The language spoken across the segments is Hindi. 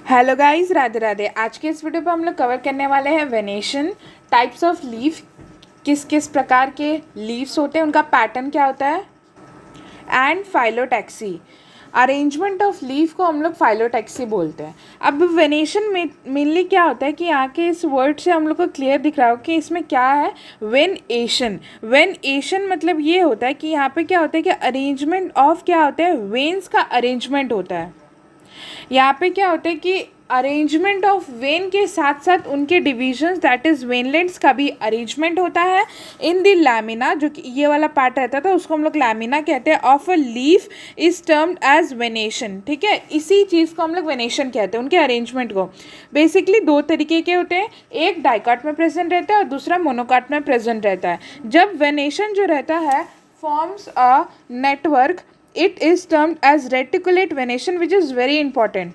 Hello guys, Radhe Radhe. आज के इस वीडियो पे हम लोग कवर करने वाले हैं वेनेशन, टाइप्स ऑफ लीफ, किस किस प्रकार के लीव्स होते हैं, उनका पैटर्न क्या होता है, and phyllotaxy. Arrangement of leaf को हम लोग फाइलोटैक्सी बोलते हैं। अब वेनेशन में मेनली क्या होता है कि यहाँ के इस वर्ड से हम लोग को क्लियर दिख रहा हो कि इसमें क्या है, वेनेशन। वेनेशन मतलब ये होता है कि यहाँ पे क्या होता है कि अरेंजमेंट ऑफ क्या होता है, वेन्स का अरेंजमेंट होता है। यहाँ पे क्या होता है कि अरेंजमेंट ऑफ वेन के साथ साथ उनके डिविजन्स दैट इज वेनलेट्स का भी अरेंजमेंट होता है इन द लैमिना। जो कि ये वाला पार्ट रहता था उसको हम लोग लैमिना कहते हैं। Of a leaf is termed as venation. ठीक है, इसी चीज़ को हम लोग वेनेशन कहते हैं, उनके अरेंजमेंट को। बेसिकली दो तरीके के होते हैं, एक डाइकॉट में प्रेजेंट रहता है और दूसरा मोनोकॉट में प्रेजेंट रहता है। जब वेनेशन जो रहता है forms a network, it is termed as reticulate venation which is very important।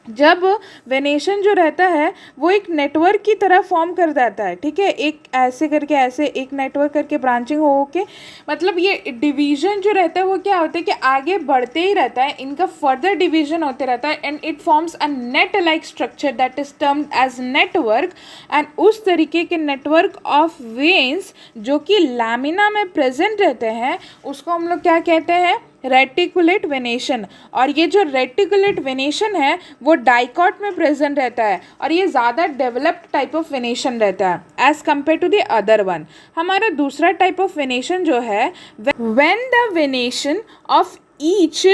जब वेनेशन जो रहता है वो एक नेटवर्क की तरह फॉर्म कर जाता है। ठीक है, एक ऐसे करके ऐसे एक नेटवर्क करके ब्रांचिंग हो के, मतलब ये डिवीजन जो रहता है वो क्या होता है कि आगे बढ़ते ही रहता है, इनका फर्दर डिवीजन होते रहता है and it forms a net like structure that is termed as network. And उस तरीके के नेटवर्क ऑफ वेन्स जो कि लैमिना में प्रेजेंट रहते हैं उसको हम लोग क्या कहते हैं, रेटिकुलेट वेनेशन। और ये जो रेटिकुलेट वेनेशन है वो डाइकॉट में प्रेजेंट रहता है और ये ज़्यादा डेवलप्ड टाइप ऑफ वेनेशन रहता है as compare to the other one. हमारा दूसरा टाइप ऑफ वेनेशन जो है, when the venation of each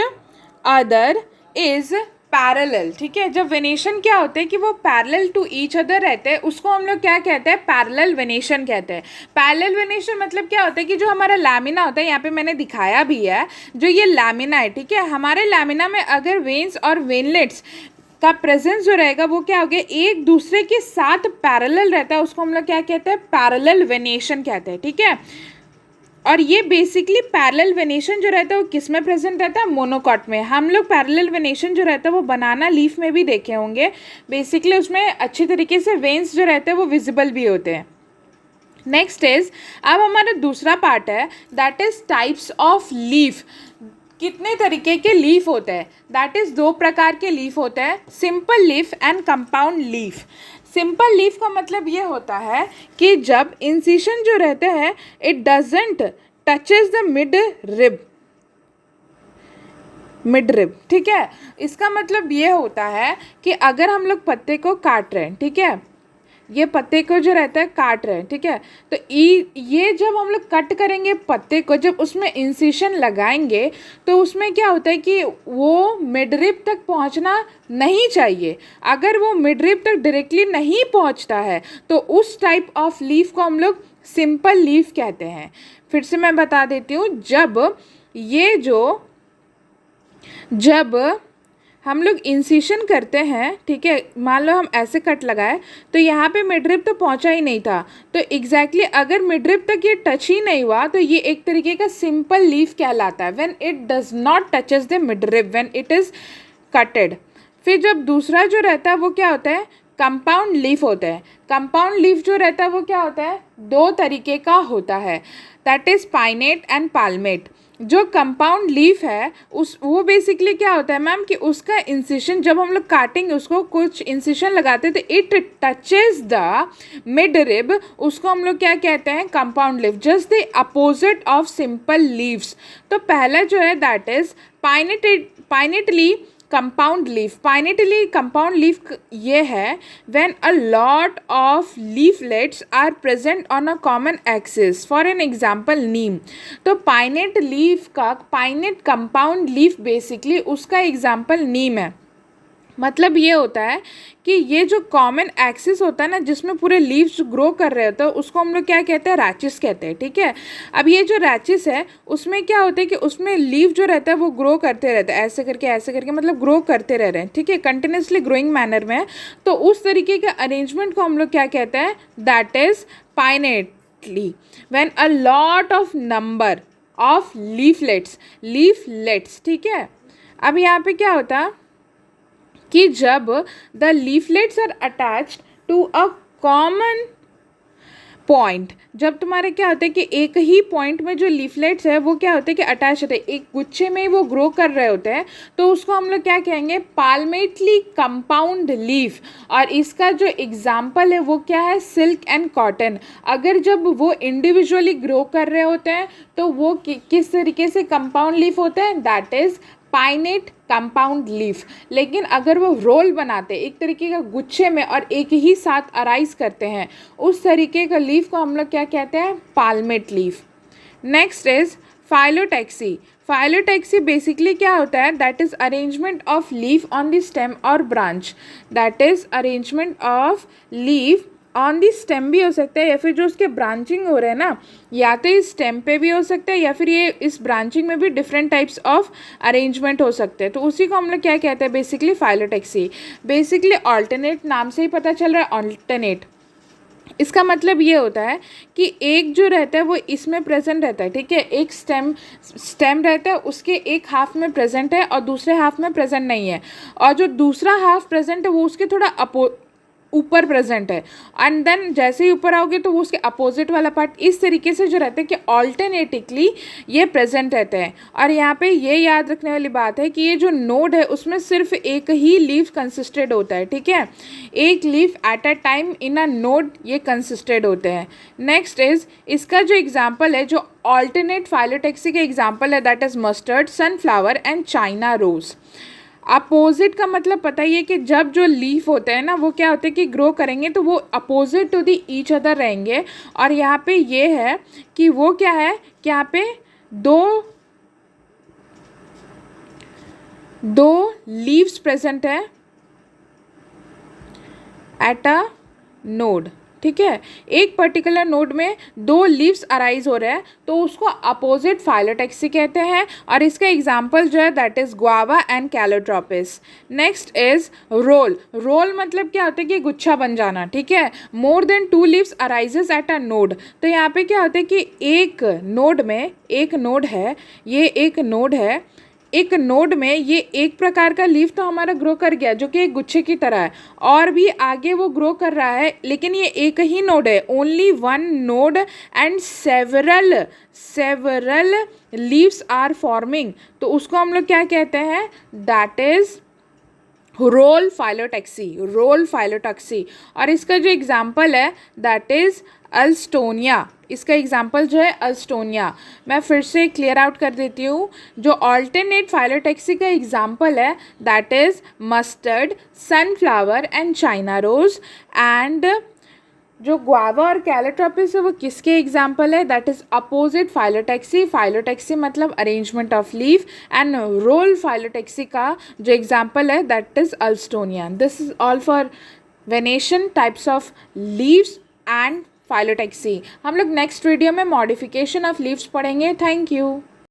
other is parallel. ठीक है, जब वेनेशन क्या होते हैं कि वो पैरेलल टू ईच अदर रहते हैं उसको हम लोग क्या कहते हैं, पैरेलल वेनेशन कहते हैं। पैरेलल वेनेशन मतलब क्या होता है कि जो हमारा लैमिना होता है, यहाँ पे मैंने दिखाया भी है, जो ये लैमिना है, ठीक है, हमारे लैमिना में अगर वेन्स और वेनलेट्स का प्रेजेंस जो रहेगा वो क्या हो गया, एक दूसरे के साथ पैरेलल रहता है, उसको हम लोग क्या कहते हैं, पैरेलल वेनेशन कहते हैं। ठीक है, और ये बेसिकली पैरेलल वेनेशन जो रहता है वो किस में प्रेजेंट रहता है, मोनोकॉट में। हम लोग पैरेलल वेनेशन जो रहता है वो बनाना लीफ में भी देखे होंगे। बेसिकली उसमें अच्छी तरीके से वेन्स जो रहते हैं वो विजिबल भी होते हैं। नेक्स्ट इज, अब हमारा दूसरा पार्ट है that is types of leaf. कितने तरीके के लीफ होते हैं, दैट इज दो प्रकार के लीफ होते हैं, simple leaf and compound leaf. Simple leaf का मतलब ये होता है कि जब इंसिशन जो रहते हैं it doesn't touches the mid rib. ठीक है, इसका मतलब ये होता है कि अगर हम लोग पत्ते को काट रहे हैं, ठीक है, ये पत्ते को जो रहता है काट रहे हैं, ठीक है, तो ये जब हम लोग कट करेंगे पत्ते को, जब उसमें इंसिशन लगाएंगे तो उसमें क्या होता है कि वो मिडरिब तक पहुंचना नहीं चाहिए। अगर वो मिडरिब तक डायरेक्टली नहीं पहुंचता है तो उस टाइप ऑफ लीफ को हम लोग सिंपल लीफ कहते हैं। फिर से मैं बता देती हूँ, जब हम लोग इंसिशन करते हैं, ठीक है, मान लो हम ऐसे कट लगाए तो यहाँ पे मिडरिब तो पहुँचा ही नहीं था, तो एग्जैक्टली अगर मिडरिब तक ये टच ही नहीं हुआ तो ये एक तरीके का सिंपल लीफ कहलाता है, when it does not touches the midrib, when it is cutted. फिर जब दूसरा जो रहता है वो क्या होता है, कंपाउंड लीफ होता है। कंपाउंड लीफ जो रहता है वो क्या होता है, दो तरीके का होता है, दैट इज़ पाइनेट एंड पाल्मेट। जो कंपाउंड लीफ है वो बेसिकली क्या होता है मैम कि उसका इंसिशन जब हम लोग काटेंगे, उसको कुछ इंसिशन लगाते हैं तो it touches the mid rib, उसको हम लोग क्या कहते हैं, compound leaf, just the opposite of simple leaves. तो पहला जो है that is pinnately compound leaf. Pinnately compound leaf ये है when a lot of leaflets are present on a common axis, for an example नीम। तो पाइनेट लीफ का, पाइनेट कंपाउंड लीफ बेसिकली उसका एग्जांपल नीम है। मतलब ये होता है कि ये जो कॉमन एक्सिस होता है ना, जिसमें पूरे लीव्स ग्रो कर रहे होते हैं, उसको हम लोग क्या कहते हैं, रैचिस कहते हैं। ठीक है, अब ये जो रैचिस है उसमें क्या होता है कि उसमें लीव जो रहता है वो ग्रो करते रहता है, ऐसे करके मतलब ग्रो करते रह रहे हैं, ठीक है, कंटिन्यूसली ग्रोइंग मैनर में। तो उस तरीके के अरेंजमेंट को हम लोग क्या कहते हैं, that is pinnately, when a lot of number of leaflets. ठीक है, अब यहाँ पे क्या होता है कि जब the leaflets are attached to a common point, जब तुम्हारे क्या होता है कि एक ही पॉइंट में जो लीफलेट्स है वो क्या होते हैं कि अटैच होते हैं, एक गुच्छे में ही वो ग्रो कर रहे होते हैं, तो उसको हम लोग क्या कहेंगे, पाल्मेटली कंपाउंड लीफ। और इसका जो एग्जाम्पल है वो क्या है, सिल्क एंड कॉटन। अगर जब वो इंडिविजुअली ग्रो कर रहे होते हैं तो वो किस तरीके से कंपाउंड लीफ होते हैं, दैट इज पाइनेट कंपाउंड लीफ। लेकिन अगर वो रोल बनाते एक तरीके का गुच्छे में और एक ही साथ अराइज करते हैं, उस तरीके का लीफ को हम लोग क्या कहते हैं, palmate leaf. Next is phyllotaxy. Phyllotaxy basically क्या होता है, that is arrangement of leaf on the stem और branch. That is arrangement of leaf on the stem भी हो सकता है, या फिर जो उसके ब्रांचिंग हो रहे हैं ना, या तो इस स्टेम पे भी हो सकता है, या फिर ये इस ब्रांचिंग में भी डिफरेंट टाइप्स ऑफ अरेंजमेंट हो सकते हैं। तो उसी को हम लोग क्या कहते हैं, बेसिकली फाइलोटैक्सी। बेसिकली ऑल्टरनेट नाम से ही पता चल रहा है, ऑल्टरनेट। इसका मतलब ये होता है कि एक जो रहता है वो इसमें प्रेजेंट रहता है, ठीक है, एक स्टेम रहता है, उसके एक हाफ में प्रेजेंट है और दूसरे हाफ में प्रेजेंट नहीं है, और जो दूसरा हाफ प्रेजेंट है वो उसके थोड़ा ऊपर प्रेजेंट है, एंड देन जैसे ही ऊपर आओगे तो वो उसके अपोजिट वाला पार्ट, इस तरीके से जो रहते हैं कि ऑल्टरनेटिवली ये प्रेजेंट रहते हैं। और यहाँ पे ये याद रखने वाली बात है कि ये जो नोड है उसमें सिर्फ एक ही लीफ कंसिस्टेड होता है, ठीक है, एक leaf at a time in a node ये कंसिस्टेड होते हैं। नेक्स्ट इज, इसका जो एग्जाम्पल है, जो ऑल्टरनेट फाइलोटैक्सी का एग्जाम्पल है, that is mustard, sunflower and China rose. Opposite का मतलब पता ही है कि जब जो लीफ होते हैं ना वो क्या होते हैं कि ग्रो करेंगे तो वो opposite to the each other रहेंगे। और यहाँ पे ये है कि वो क्या है कि यहाँ पे दो लीव्स प्रेजेंट है एट अ नोड, ठीक है, एक पर्टिकुलर नोड में दो लीव्स अराइज हो रहे हैं, तो उसको अपोजिट फाइलोटैक्सी कहते हैं। और इसका एग्जांपल जो है that is guava and calotropis. Next is whorl. Whorl मतलब क्या होता है कि गुच्छा बन जाना, ठीक है, more than 2 leaves arises at a node. तो यहाँ पे क्या होता है कि एक नोड में, एक नोड है, ये एक नोड है, एक नोड में ये एक प्रकार का लीफ तो हमारा ग्रो कर गया जो कि एक गुच्छे की तरह है, और भी आगे वो ग्रो कर रहा है, लेकिन ये एक ही नोड है, only one node and several leaves are forming. तो उसको हम लोग क्या कहते हैं, दैट इज रोल फाइलोटैक्सी। और इसका जो एग्जाम्पल है दैट इज अल्स्टोनिया। इसका एग्जाम्पल जो है अल्स्टोनिया। मैं फिर से क्लियर आउट कर देती हूँ, जो ऑल्टरनेट फाइलोटैक्सी का एग्जाम्पल है that is mustard, sunflower and China rose. And जो गुआवा और कैलोट्रोपिस है वो किसके एग्जाम्पल है, that is opposite phyllotaxy. Phyllotaxy मतलब arrangement of leaf, and whorl phyllotaxy का जो एग्जाम्पल है that is Alstonia. This is all for venation, types of leaves and phyllotaxy. हम लोग नेक्स्ट वीडियो में मॉडिफिकेशन ऑफ लीव्स पढ़ेंगे। Thank you.